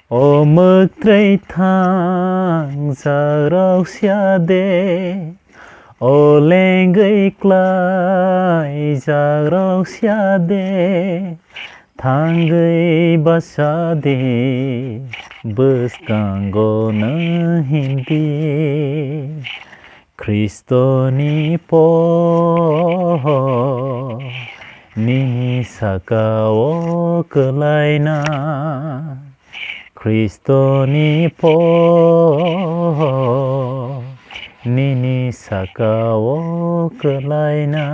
Ô mực trây thang giờ rau xia đê ô lên gây clay giờ rau xia đê thang gây basa đê bus kango na hindi Kristo ni po ni sakao kelai na Kristo ni po ni sakao kelai na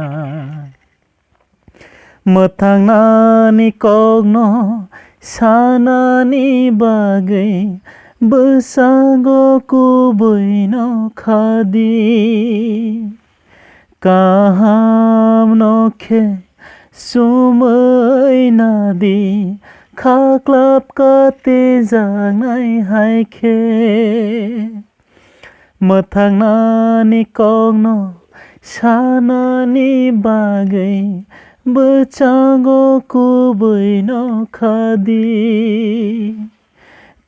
Matang na ni kong no sana ni bagay Besago kuboy no khadi Kaham no ke sumay na di Khaklap ka te giang nay hai khe Mathang na ni kong no sana ni bagay Besago kuboy no khadi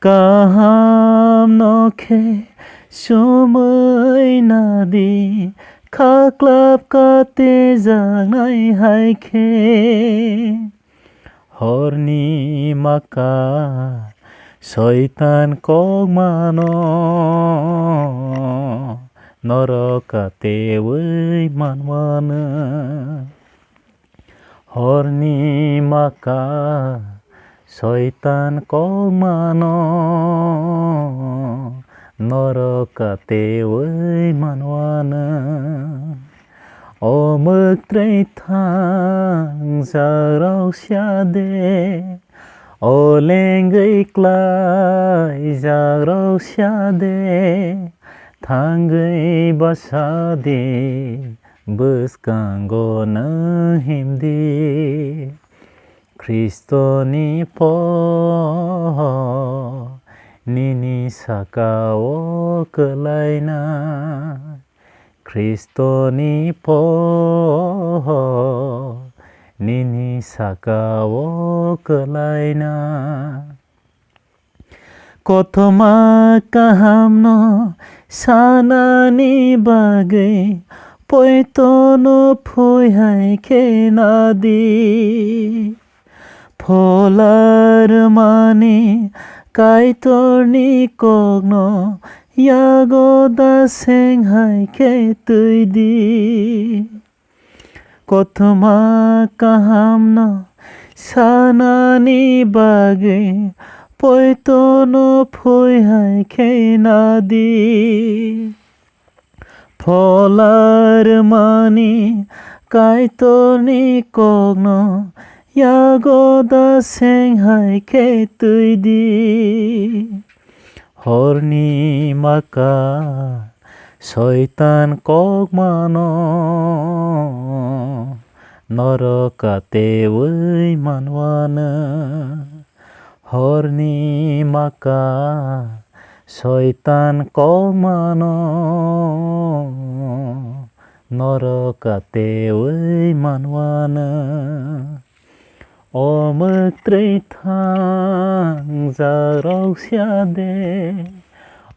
Kaham no ke sumay na di Khaklap ka te giang nay hai khe Horni maka Soitan kong mano Noroka te wei manwana Horni maka Soitan kong mano Noroka te wei manwana Ô mực trây thang giờ rau xia đê Ô lên gây clay giờ rau xia đê Thang gây basa đê Bus kango na hindi Kristo ni po ni sakao kelai na Kristo ni po ni sakao kelai na Kothoma kaham no sana ni bagay Poito no phoi hai khe na di Pholar mani kai tor ni kok no Yago da seng hai khe tui di Kothoma kaham no sana ni bagay Poito no phoi hai khe na di Pholar mani kai tor ni kok no Yago da seng hai khe tui di Horni maka Soitan kok mano Noroka te wei manwana Horni maka Soitan kok mano Noroka te wei manwana Ô mực trây thang giờ rau xia đê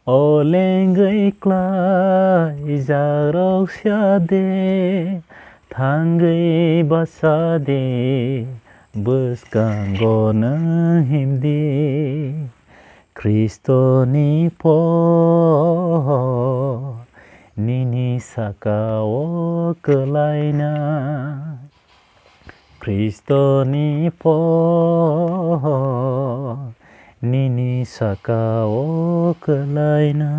Ô lên gây clay giờ rau xia đê Thang gây basa đê Bus kango na hindi Kristo ni po ni sakao kelai na Kristo ni po ni sakao kelai na